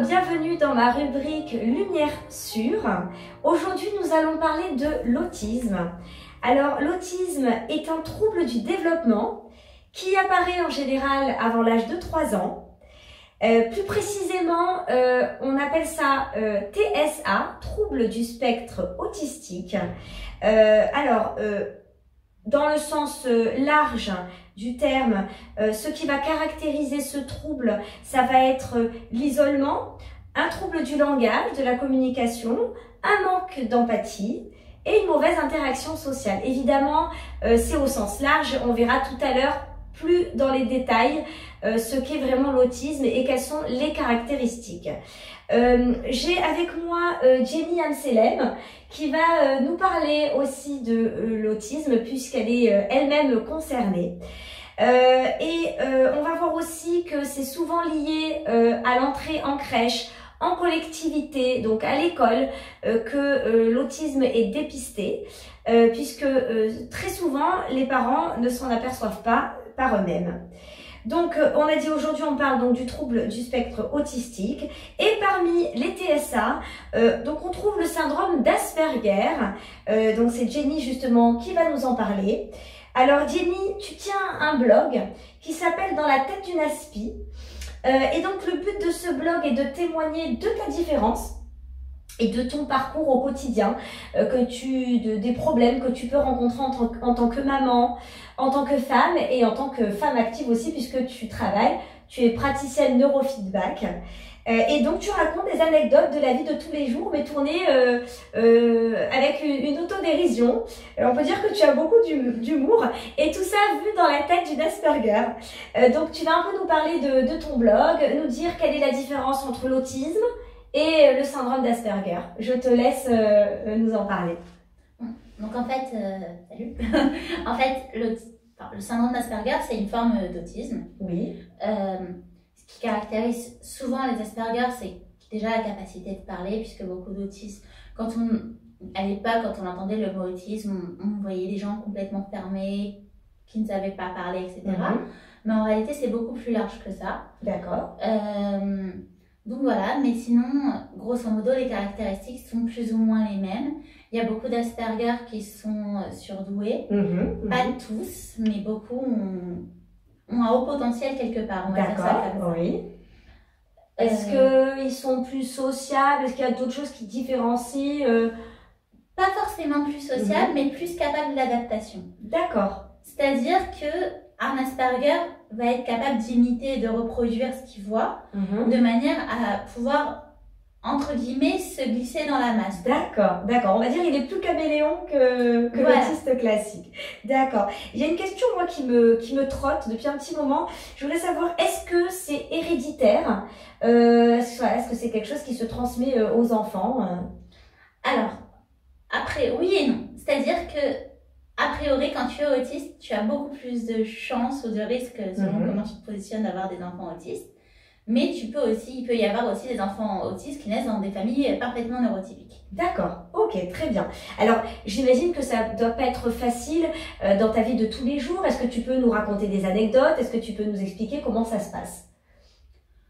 bienvenue dans ma rubrique Lumière Sûre. Aujourd'hui, nous allons parler de l'autisme. Alors, l'autisme est un trouble du développement qui apparaît en général avant l'âge de 3 ans. Plus précisément, on appelle ça TSA, trouble du spectre autistique. Dans le sens large du terme, ce qui va caractériser ce trouble, ça va être l'isolement, un trouble du langage, de la communication, un manque d'empathie et une mauvaise interaction sociale. Évidemment, c'est au sens large, on verra tout à l'heure plus dans les détails ce qu'est vraiment l'autisme et quelles sont les caractéristiques. J'ai avec moi Jenny Amselem qui va nous parler aussi de l'autisme puisqu'elle est elle-même concernée. On va voir aussi que c'est souvent lié à l'entrée en crèche, en collectivité, donc à l'école, que l'autisme est dépisté, puisque très souvent les parents ne s'en aperçoivent pas par eux-mêmes. Donc, on a dit aujourd'hui, on parle donc du trouble du spectre autistique. Et parmi les TSA, donc on trouve le syndrome d'Asperger. Donc, c'est Jenny justement qui va nous en parler. Alors, Jenny, tu tiens un blog qui s'appelle Dans la tête d'une aspi. Et donc, le but de ce blog est de témoigner de ta différence et de ton parcours au quotidien, des problèmes que tu peux rencontrer en tant que maman, en tant que femme et en tant que femme active aussi puisque tu travailles, tu es praticienne neurofeedback. Et donc tu racontes des anecdotes de la vie de tous les jours mais tournées avec une autodérision. Alors, on peut dire que tu as beaucoup d'humour et tout ça vu dans la tête d'une Asperger. Donc tu vas un peu nous parler de ton blog, nous dire quelle est la différence entre l'autisme et le syndrome d'Asperger. Je te laisse nous en parler. Donc en fait, salut. En fait, le syndrome d'Asperger, c'est une forme d'autisme. Oui. Ce qui caractérise souvent les Asperger, c'est déjà la capacité de parler, puisque beaucoup d'autistes, à l'époque, quand on entendait le mot autisme, on voyait des gens complètement fermés, qui ne savaient pas parler, etc. Mais en réalité, c'est beaucoup plus large que ça. D'accord. Donc voilà, mais sinon, grosso modo, les caractéristiques sont plus ou moins les mêmes. Il y a beaucoup d'Asperger qui sont surdoués, pas tous, mais beaucoup ont un haut potentiel quelque part, on va dire ça comme ça. Oui. Est-ce qu'ils sont plus sociables? Est-ce qu'il y a d'autres choses qui différencient Pas forcément plus sociables, mais plus capables d'adaptation. D'accord. C'est-à-dire qu'un Asperger va être capable d'imiter et de reproduire ce qu'il voit, de manière à pouvoir, entre guillemets, se glisser dans la masse. D'accord. On va dire qu'il est plus caméléon que l'autiste classique. D'accord. Il y a une question, moi, qui me trotte depuis un petit moment. Je voulais savoir, est-ce que c'est héréditaire? Est-ce que c'est quelque chose qui se transmet aux enfants? Alors, après, oui et non. C'est-à-dire que a priori, quand tu es autiste, tu as beaucoup plus de chances ou de risques, selon comment tu te positionnes, d'avoir des enfants autistes. Mais il peut y avoir aussi des enfants autistes qui naissent dans des familles parfaitement neurotypiques. D'accord, ok, très bien. Alors, j'imagine que ça ne doit pas être facile dans ta vie de tous les jours. Est-ce que tu peux nous raconter des anecdotes? Est-ce que tu peux nous expliquer comment ça se passe?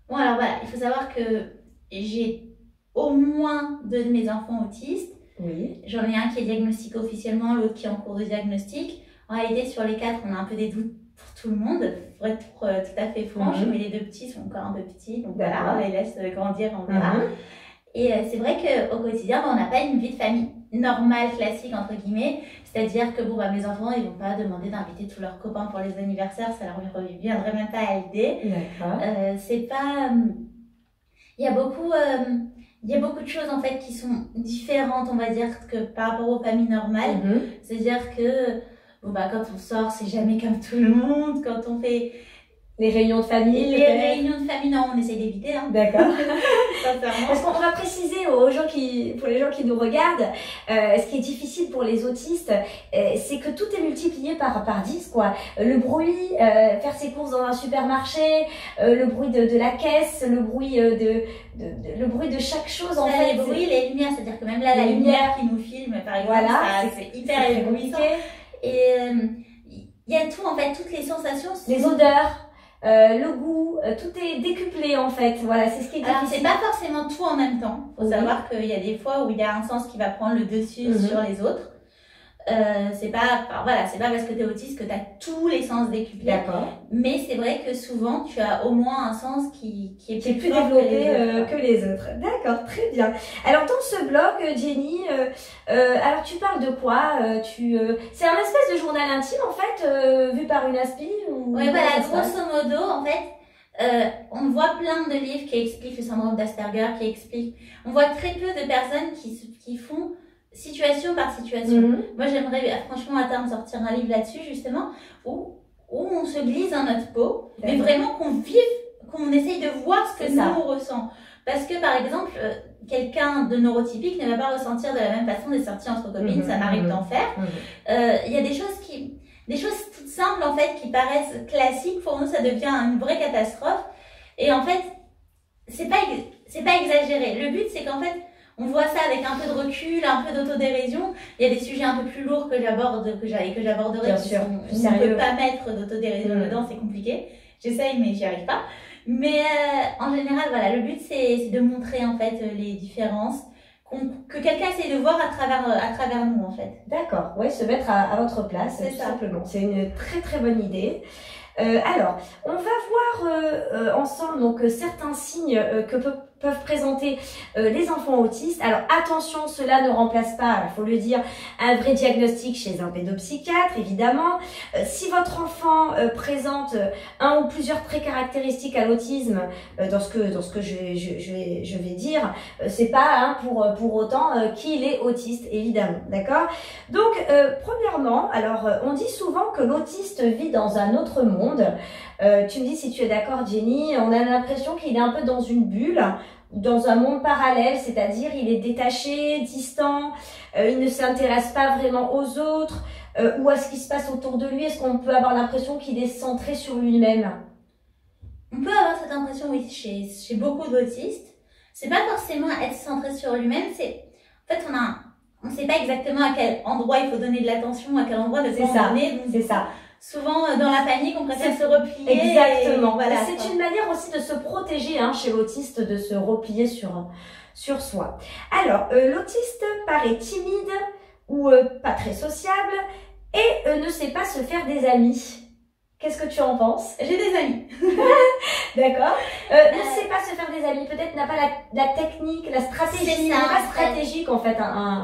Bon, alors voilà, il faut savoir que j'ai au moins 2 de mes enfants autistes. Oui. J'en ai un qui est diagnostiqué officiellement, l'autre qui est en cours de diagnostic. En réalité, sur les 4, on a un peu des doutes pour tout le monde, pour être tout à fait franche, mais les 2 petits sont encore un peu petits, donc voilà, on les laisse grandir, on verra. Et c'est vrai qu'au quotidien, on n'a pas une vie de famille normale, classique, entre guillemets, c'est-à-dire que mes enfants, ils vont pas demander d'inviter tous leurs copains pour les anniversaires, ça leur reviendrait même pas à l'idée. D'accord. C'est pas... Il y a beaucoup de choses en fait qui sont différentes, on va dire, que par rapport aux familles normales. C'est-à-dire que quand on sort, c'est jamais comme tout le monde. Quand on fait les réunions de famille, non, on essaie d'éviter. D'accord. Sincèrement. Parce qu'on va préciser pour les gens qui nous regardent, ce qui est difficile pour les autistes, c'est que tout est multiplié par 10, quoi. Le bruit, faire ses courses dans un supermarché, le bruit de la caisse, le bruit de chaque chose, en fait. Les bruits, les lumières, c'est-à-dire que même là, la lumière qui nous filme, par exemple, c'est hyper éblouissant. Et il y a tout, en fait, toutes les sensations. Les odeurs. le goût, tout est décuplé en fait. Voilà, c'est ce qui est difficile. Alors, c'est pas forcément tout en même temps. Faut savoir qu'il y a des fois où il y a un sens qui va prendre le dessus sur les autres. C'est pas parce que tu es autiste que tu as tous les sens décuplés. D'accord. Mais c'est vrai que souvent, tu as au moins un sens qui est plus développé que les autres. D'accord, très bien. Alors, dans ce blog, Jenny, alors tu parles de quoi c'est un espèce de journal intime, en fait, vu par une aspi ou... Oui, voilà, grosso modo, en fait, on voit plein de livres qui expliquent le syndrome d'Asperger, on voit très peu de personnes qui font situation par situation. Moi, j'aimerais franchement à terme sortir un livre là-dessus, justement, où on se glisse dans notre peau, mais vraiment qu'on essaye de voir ce que nous ressent. Parce que, par exemple, quelqu'un de neurotypique ne va pas ressentir de la même façon des sorties entre copines, ça m'arrive d'en faire. Il y a des choses toutes simples, en fait, qui paraissent classiques, pour nous, ça devient une vraie catastrophe. Et en fait, c'est pas exagéré. Le but, c'est qu'en fait, on voit ça avec un peu de recul, un peu d'autodérision. Il y a des sujets un peu plus lourds que j'aborderai. Bien sûr. On ne peut pas mettre d'autodérision dedans, c'est compliqué. J'essaye, mais j'y arrive pas. Mais en général, voilà, le but c'est de montrer en fait les différences que quelqu'un essaye de voir à travers nous en fait. D'accord, ouais, se mettre à votre place, tout simplement. C'est une très très bonne idée. Alors, on va voir ensemble donc certains signes que peuvent présenter les enfants autistes. Alors attention, cela ne remplace pas, il faut le dire, un vrai diagnostic chez un pédopsychiatre, évidemment. Si votre enfant présente un ou plusieurs traits caractéristiques à l'autisme, dans ce que je vais dire, c'est pas pour autant qu'il est autiste, évidemment, d'accord? Donc, premièrement, alors on dit souvent que l'autiste vit dans un autre monde. Tu me dis si tu es d'accord, Jenny. On a l'impression qu'il est un peu dans une bulle, dans un monde parallèle, c'est-à-dire il est détaché, distant, il ne s'intéresse pas vraiment aux autres ou à ce qui se passe autour de lui. Est-ce qu'on peut avoir l'impression qu'il est centré sur lui-même? On peut avoir cette impression, oui, chez beaucoup d'autistes. C'est pas forcément être centré sur lui-même, en fait on sait pas exactement à quel endroit il faut donner de l'attention, à quel endroit ne pas en donner. C'est ça. Souvent, dans la panique, on préfère se replier. Exactement. Voilà, c'est une manière aussi de se protéger chez l'autiste, de se replier sur soi. Alors, l'autiste paraît timide ou pas très sociable et ne sait pas se faire des amis. Qu'est-ce que tu en penses? J'ai des amis. D'accord. Ne sait pas se faire des amis. Peut-être n'a pas la technique, la stratégie. C'est ça. Il n'est pas stratégique en fait.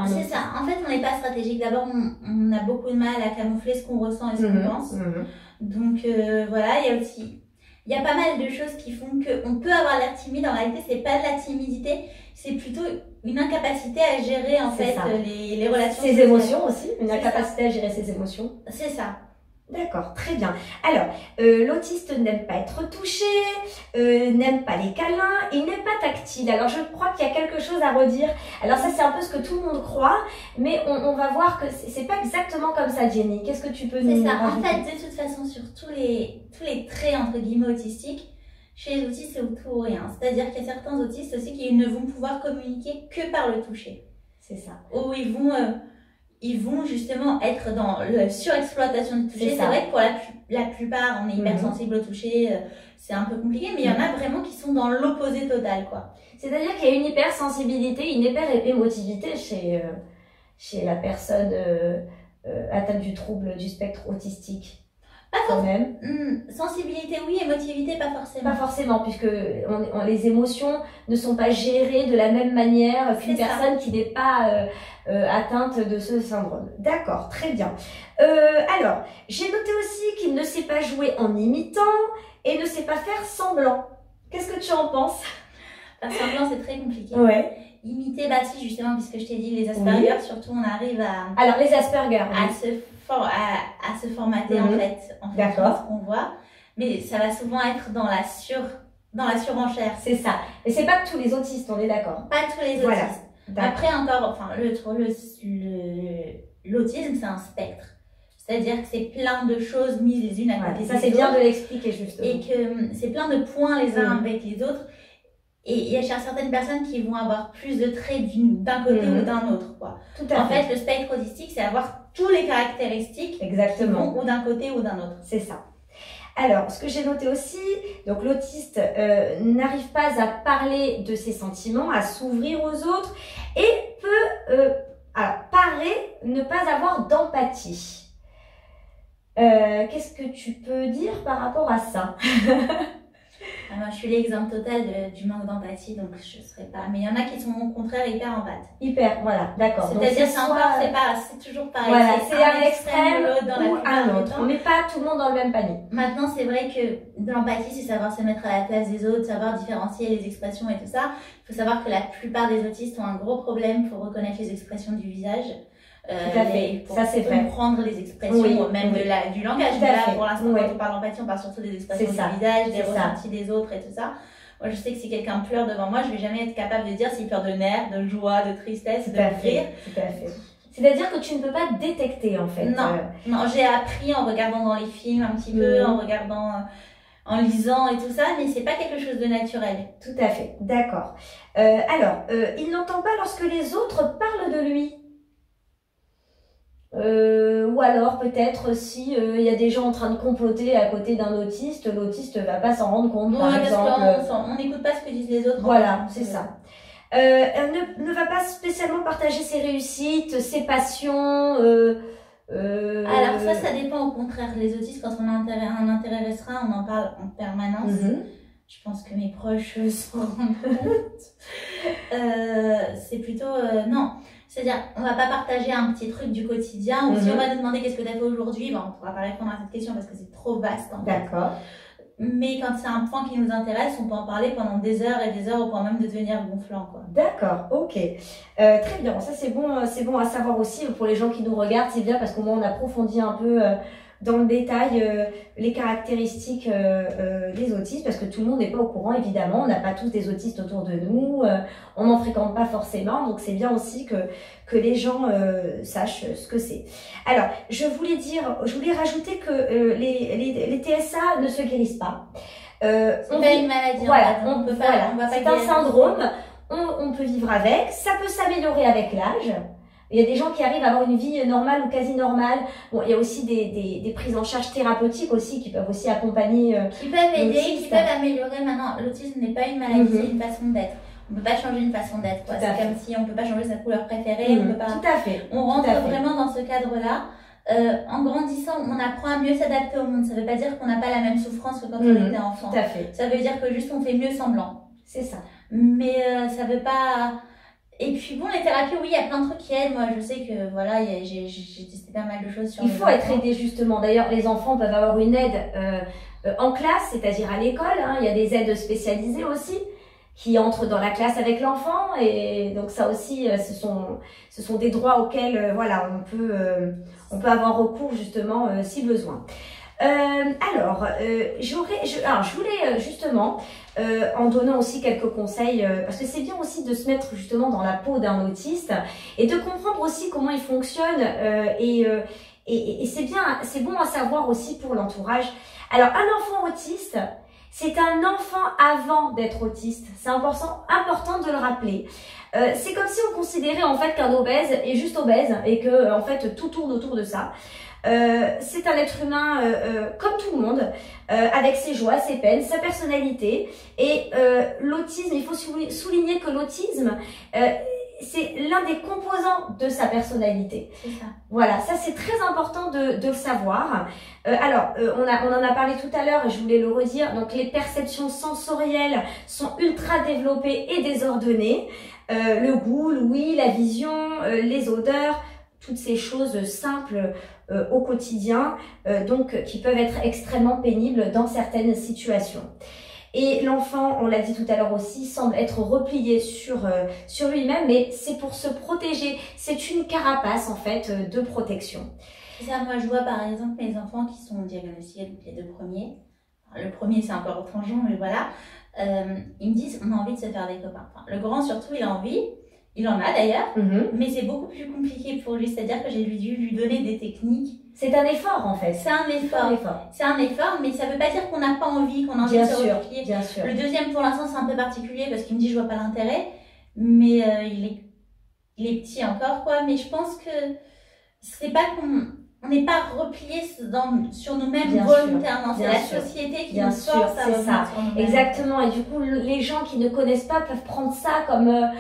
C'est ça. En fait, on n'est pas stratégique. D'abord, on a beaucoup de mal à camoufler ce qu'on ressent et ce qu'on pense. Donc voilà, il y a pas mal de choses qui font qu'on peut avoir l'air timide. En réalité, c'est pas de la timidité, c'est plutôt une incapacité à gérer en fait les relations. Ses émotions aussi, une incapacité à gérer ses émotions. C'est ça. D'accord, très bien. Alors, l'autiste n'aime pas être touché, n'aime pas les câlins, il n'est pas tactile. Alors, je crois qu'il y a quelque chose à redire. Alors, ça, c'est un peu ce que tout le monde croit, mais on va voir que c'est pas exactement comme ça, Jenny. Qu'est-ce que tu peux nous dire? En fait, de toute façon, sur tous les traits, entre guillemets, autistiques, chez les autistes, c'est tout ou rien. C'est-à-dire qu'il y a certains autistes aussi qui ne vont pouvoir communiquer que par le toucher. C'est ça. Où ils vont justement être dans la surexploitation du toucher. C'est vrai que pour la plupart, on est hypersensible au toucher, c'est un peu compliqué, mais il y en a vraiment qui sont dans l'opposé total, quoi. C'est-à-dire qu'il y a une hypersensibilité, une hyperémotivité chez la personne atteinte du trouble du spectre autistique. Pas forcément. Sensibilité, oui, émotivité, pas forcément. Pas forcément, puisque les émotions ne sont pas gérées de la même manière qu'une personne qui n'est pas atteinte de ce syndrome. D'accord, très bien. Alors, j'ai noté aussi qu'il ne sait pas jouer en imitant et ne sait pas faire semblant. Qu'est-ce que tu en penses? Faire semblant, c'est très compliqué. Ouais. Imiter, si, justement, puisque je t'ai dit, les Asperger, surtout, on arrive à... Alors, les Asperger, à se formater, en fait ce qu'on voit. Mais ça va souvent être dans la surenchère. C'est ça. Et c'est pas tous les autistes, on est d'accord? Pas tous les autistes. Après, encore, l'autisme, c'est un spectre. C'est-à-dire que c'est plein de choses mises les unes à côté des autres. Ça, c'est bien de l'expliquer, justement. Et que c'est plein de points les uns avec les autres. Et il y a certaines personnes qui vont avoir plus de traits d'un côté ou d'un autre, quoi. Tout à fait. En fait, le spectre autistique, c'est avoir tous les caractéristiques qui vont ou d'un côté ou d'un autre. C'est ça. Alors, ce que j'ai noté aussi, donc l'autiste n'arrive pas à parler de ses sentiments, à s'ouvrir aux autres et peut, paraît ne pas avoir d'empathie. Qu'est-ce que tu peux dire par rapport à ça? Moi, je suis l'exemple total du manque d'empathie, donc je ne serais pas. Mais il y en a qui sont au contraire hyper empathes. Hyper, voilà, d'accord. C'est-à-dire, c'est toujours pareil. Voilà, c'est un extrême ou un autre. On met met pas tout le monde dans le même panier. Maintenant, c'est vrai que de l'empathie, c'est savoir se mettre à la place des autres, savoir différencier les expressions et tout ça. Il faut savoir que la plupart des autistes ont un gros problème pour reconnaître les expressions du visage. Tout à fait, pour ça c'est vrai. comprendre les expressions, même du langage. Tout à fait. Pour l'instant, quand on parle d'empathie, on parle surtout des expressions du visage, des ressentis des autres et tout ça. Moi, je sais que si quelqu'un pleure devant moi, je vais jamais être capable de dire s'il pleure de nerfs, de joie, de tristesse, de rire. Tout à fait. C'est-à-dire que tu ne peux pas détecter en fait. Non, j'ai appris en regardant dans les films un petit peu, en regardant, en lisant et tout ça, mais c'est pas quelque chose de naturel. Tout à fait, d'accord. Alors, il n'entend pas lorsque les autres parlent de lui. Ou alors peut-être si il y a des gens en train de comploter à côté d'un autiste, l'autiste va pas s'en rendre compte par exemple. On n'écoute pas ce que disent les autres. Voilà, c'est ça. Elle ne va pas spécialement partager ses réussites, ses passions. Alors ça dépend au contraire. Les autistes, quand on a un intérêt restreint, on en parle en permanence. Je pense que mes proches s'en rendent compte. C'est plutôt non. C'est-à-dire, on va pas partager un petit truc du quotidien, ou si on va nous demander qu'est-ce que tu as fait aujourd'hui, on pourra pas répondre à cette question parce que c'est trop vaste en fait. D'accord. Mais quand c'est un point qui nous intéresse, on peut en parler pendant des heures et des heures au point même de devenir gonflant, quoi. D'accord, ok. Très bien, ça c'est bon à savoir aussi pour les gens qui nous regardent, c'est bien parce qu'au moins on approfondit un peu dans le détail les caractéristiques des autistes, parce que tout le monde n'est pas au courant évidemment, on n'a pas tous des autistes autour de nous, on n'en fréquente pas forcément, donc c'est bien aussi que les gens sachent ce que c'est. Alors, je voulais rajouter que les TSA ne se guérissent pas. C'est pas une maladie. Voilà, on peut pas. C'est un syndrome. On peut vivre avec. Ça peut s'améliorer avec l'âge. Il y a des gens qui arrivent à avoir une vie normale ou quasi normale. Bon, il y a aussi des prises en charge thérapeutiques aussi qui peuvent aussi accompagner. Qui peuvent aider, qui peuvent améliorer. Maintenant, l'autisme n'est pas une maladie, c'est une façon d'être. On peut pas changer une façon d'être. C'est comme si on peut pas changer sa couleur préférée. On peut pas. Tout à fait. On rentre vraiment dans ce cadre-là. En grandissant, on apprend à mieux s'adapter au monde. Ça veut pas dire qu'on n'a pas la même souffrance que quand on était enfant. Tout à fait. Ça veut dire que juste on fait mieux semblant. C'est ça. Mais ça veut pas. Et puis bon, les thérapies, oui, il y a plein de trucs qui aident. Moi, je sais que voilà, j'ai testé pas mal de choses sur. Il faut être aidé justement. D'ailleurs, les enfants peuvent avoir une aide en classe, c'est-à-dire à l'école. Il y a des aides spécialisées aussi qui entrent dans la classe avec l'enfant, et donc ça aussi, ce sont des droits auxquels voilà, on peut avoir recours justement si besoin. Alors, je voulais justement, en donnant aussi quelques conseils, parce que c'est bien aussi de se mettre justement dans la peau d'un autiste et de comprendre aussi comment il fonctionne, et c'est bon à savoir aussi pour l'entourage. Alors, un enfant autiste, c'est un enfant avant d'être autiste. C'est important de le rappeler. C'est comme si on considérait en fait qu'un obèse est juste obèse et que en fait tout tourne autour de ça. C'est un être humain comme tout le monde, avec ses joies, ses peines, sa personnalité. Et l'autisme, il faut souligner que l'autisme, c'est l'un des composants de sa personnalité. C'est ça. Voilà, ça c'est très important de le savoir. Alors, on en a parlé tout à l'heure et je voulais le redire. Donc, les perceptions sensorielles sont ultra développées et désordonnées. Le goût, l'ouïe, la vision, les odeurs, toutes ces choses simples au quotidien, donc qui peuvent être extrêmement pénibles dans certaines situations. Et l'enfant, on l'a dit tout à l'heure aussi, semble être replié sur lui-même, mais c'est pour se protéger. C'est une carapace en fait de protection. C'est ça, moi je vois par exemple mes enfants qui sont diagnostiqués, donc les deux premiers. Enfin, le premier c'est encore changeant, mais voilà. Ils me disent on a envie de se faire des copains. Enfin, le grand surtout il a envie. Il en a d'ailleurs, mais c'est beaucoup plus compliqué pour lui. C'est-à-dire que j'ai dû lui donner des techniques. C'est un effort en fait. C'est un effort. C'est un effort, mais ça veut pas dire qu'on n'a pas envie, qu'on a envie de se replier. Bien sûr. Le deuxième, pour l'instant, c'est un peu particulier parce qu'il me dit je vois pas l'intérêt, mais il est petit encore, quoi. Mais je pense que c'est pas qu'on on n'est pas replié sur nous-mêmes Bien volontairement. C'est bien la sûr. société qui Bien nous sûr, force à c'est revenir ça. sur nous-mêmes. Exactement. Et du coup, les gens qui ne connaissent pas peuvent prendre ça comme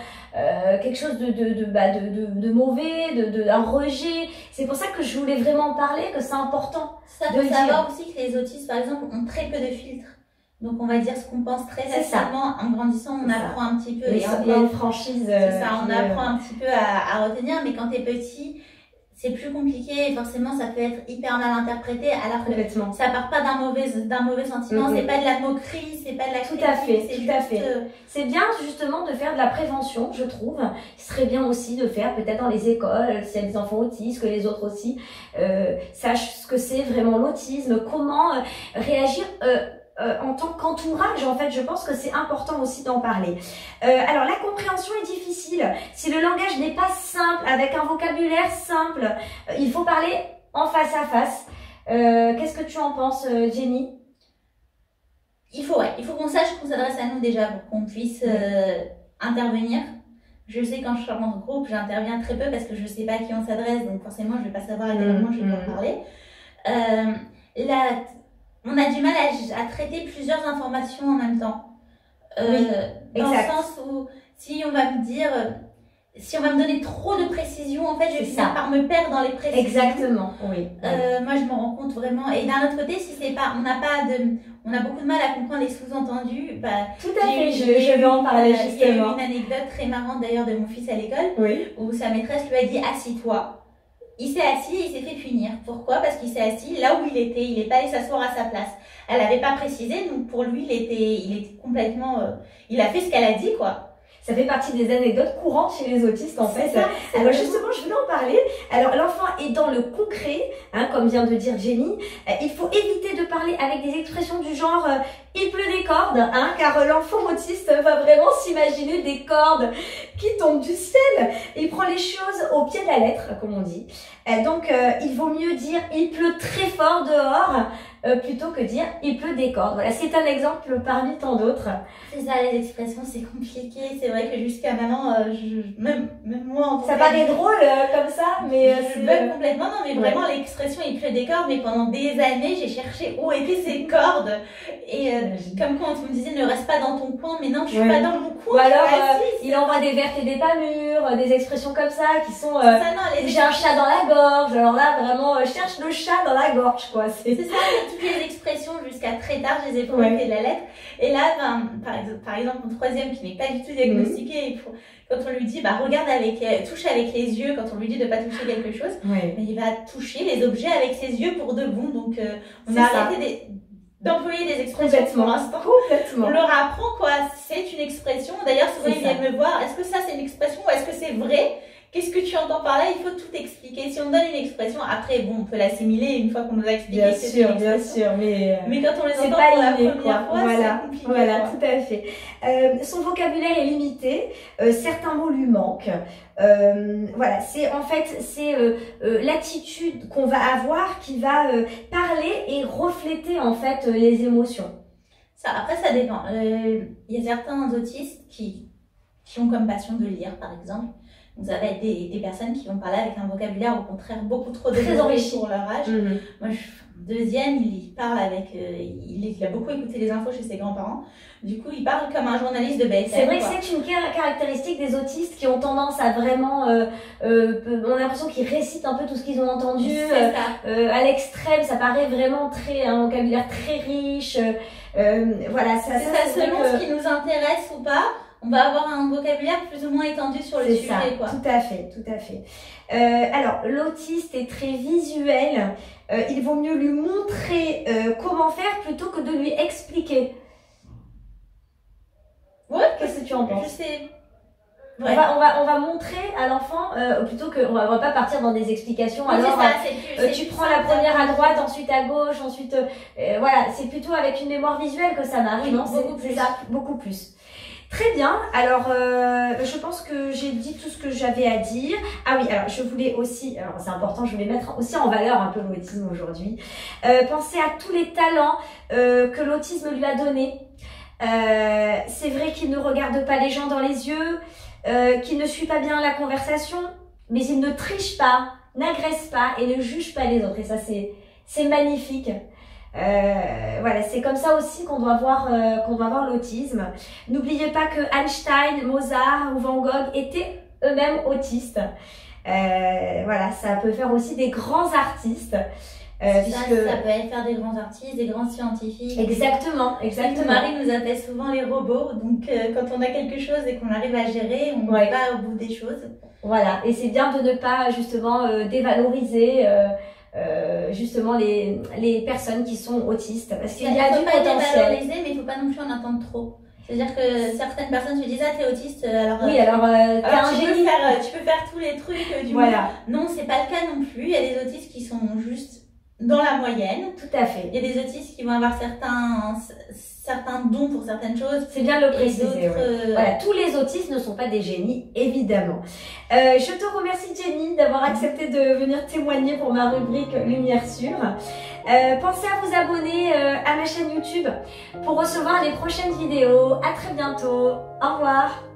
quelque chose de mauvais, un rejet. C'est pour ça que je voulais vraiment en parler, que c'est important. Ça, de faut savoir dire. aussi que les autistes, par exemple, ont très peu de filtres. Donc, on va dire ce qu'on pense très C'est ça. facilement. En grandissant, on C'est apprend un petit peu. Il Et y a encore, une franchise. c'est ça, on qui, apprend un petit peu à retenir. Mais quand t'es petit, c'est plus compliqué. Et forcément, ça peut être hyper mal interprété. Alors que complètement. ça part pas d'un mauvais sentiment. Mhm. C'est pas de la moquerie, c'est pas de la critique. Tout à fait, c'est tout à juste, fait. C'est bien justement de faire de la prévention, je trouve. Ce serait bien aussi de faire peut-être dans les écoles, s'il y a des enfants autistes, que les autres aussi sachent ce que c'est vraiment l'autisme, comment réagir en tant qu'entourage. En fait, je pense que c'est important aussi d'en parler. Alors, la compréhension est difficile. Si le langage n'est pas simple, avec un vocabulaire simple, il faut parler en face à face. Qu'est-ce que tu en penses, Jenny? Il faut qu'on sache qu'on s'adresse à nous déjà pour qu'on puisse intervenir. Je sais quand je suis en groupe, j'interviens très peu parce que je sais pas à qui on s'adresse, donc forcément je vais pas savoir à quel moment je vais pouvoir parler. On a du mal à traiter plusieurs informations en même temps. Dans le sens où si on va me dire, si on va me donner trop de précisions, en fait, je vais finir par me perdre dans les précisions. Exactement, oui. Moi, je me rends compte vraiment. Et d'un autre côté, si c'est pas, on a beaucoup de mal à comprendre les sous-entendus. Bah, tout à fait, je vais en parler justement. Il y a eu une anecdote très marrante d'ailleurs de mon fils à l'école, où sa maîtresse lui a dit assis-toi. Il s'est assis et il s'est fait punir. Pourquoi? Parce qu'il s'est assis là où il était. Il n'est pas allé s'asseoir à sa place. Elle n'avait pas précisé, donc pour lui, il était complètement. Il a fait ce qu'elle a dit, quoi. Ça fait partie des anecdotes courantes chez les autistes, en fait. Alors justement, je voulais en parler. Alors l'enfant est dans le concret, comme vient de dire Jenny. Il faut éviter de parler avec des expressions du genre il pleut des cordes, car l'enfant autiste va vraiment s'imaginer des cordes qui tombent du ciel. Il prend les choses au pied de la lettre, comme on dit. Donc il vaut mieux dire il pleut très fort dehors plutôt que dire il pleut des cordes. Voilà, c'est un exemple parmi tant d'autres. C'est ça, les expressions, c'est compliqué. C'est vrai que jusqu'à maintenant, même moi en tant ça paraît drôle comme ça, mais je bug complètement. Non, mais vraiment l'expression il pleut des cordes. Mais pendant des années, j'ai cherché où étaient ces cordes. Et comme quand on me disait ne reste pas dans ton coin, mais non, je suis pas dans mon coin. Ou alors il envoie des vertes et des pas mûres, des expressions comme ça qui sont j'ai un chat dans la gorge. Alors là, vraiment, cherche le chat dans la gorge, quoi. C'est ça, toutes les expressions jusqu'à très tard, je les ai pas fait de la lettre. Et là, par exemple, mon troisième qui n'est pas du tout diagnostiqué, quand on lui dit, regarde touche avec les yeux, quand on lui dit de pas toucher quelque chose, mais il va toucher les objets avec ses yeux pour de bon. Donc, on a arrêté d'employer des expressions pour l'instant. Complètement. On leur apprend, quoi. C'est une expression. D'ailleurs, souvent, ils viennent me voir. Est-ce que ça, c'est une expression ou est-ce que c'est vrai? Qu'est-ce que tu entends par là? Il faut tout expliquer. Si on donne une expression, après, on peut l'assimiler une fois qu'on nous a expliqué. Bien sûr, mais quand on les entend pas pour la inné, première fois, c'est compliqué. Voilà, tout à fait. Son vocabulaire est limité. Certains mots lui manquent. Voilà, c'est l'attitude qu'on va avoir qui va parler et refléter en fait les émotions. Après, ça dépend. Il y a certains autistes qui ont comme passion de lire, par exemple. Donc, ça va être des personnes qui vont parler avec un vocabulaire au contraire beaucoup trop enrichi pour leur âge. Moi, deuxième, il parle avec, il a beaucoup écouté les infos chez ses grands-parents. Du coup, il parle comme un journaliste de BFM. C'est vrai que c'est une caractéristique des autistes qui ont tendance à vraiment, on a l'impression qu'ils récitent un peu tout ce qu'ils ont entendu. À l'extrême, ça paraît vraiment un vocabulaire très riche. Voilà, selon ce qui nous intéresse ou pas. On va avoir un vocabulaire plus ou moins étendu sur le sujet, quoi. Tout à fait. Alors, l'autiste est très visuel. Il vaut mieux lui montrer comment faire plutôt que de lui expliquer. Ouais. Qu'est-ce que tu en penses? Je sais. Ouais. On va montrer à l'enfant plutôt que on va pas partir dans des explications. Oui, alors tu prends la première à droite, ensuite à gauche, ensuite voilà, c'est plutôt avec une mémoire visuelle que ça marche, non? C'est ça, beaucoup plus. Très bien, alors je pense que j'ai dit tout ce que j'avais à dire. Ah oui, alors je voulais aussi, alors c'est important, je voulais mettre aussi en valeur un peu l'autisme aujourd'hui. Pensez à tous les talents que l'autisme lui a donnés. C'est vrai qu'il ne regarde pas les gens dans les yeux, qu'il ne suit pas bien la conversation, mais il ne triche pas. n'agresse pas et ne juge pas les autres. Et ça, c'est magnifique. Voilà, c'est comme ça aussi qu'on doit voir l'autisme. N'oubliez pas que Einstein, Mozart ou Van Gogh étaient eux-mêmes autistes. Voilà, ça peut faire aussi des grands artistes. Ça peut être faire des grands artistes, des grands scientifiques. Exactement. Marie nous appelle souvent les robots, donc quand on a quelque chose et qu'on arrive à gérer, on ne va pas au bout des choses. Voilà, et c'est bien de ne pas justement dévaloriser justement les personnes qui sont autistes, parce qu'il y a du potentiel. Il faut pas dévaloriser, mais il ne faut pas non plus en attendre trop. C'est-à-dire que certaines personnes se disent ah t'es autiste alors oui alors t'es un génie. Tu peux faire tous les trucs du monde. Non, c'est pas le cas non plus. Il y a des autistes qui sont juste dans la moyenne. Tout à fait. Il y a des autistes qui vont avoir certains dons pour certaines choses. C'est bien de le préciser. Voilà, tous les autistes ne sont pas des génies, évidemment. Je te remercie Jenny d'avoir accepté de venir témoigner pour ma rubrique Lumière Sûre. Pensez à vous abonner à ma chaîne YouTube pour recevoir les prochaines vidéos. À très bientôt. Au revoir.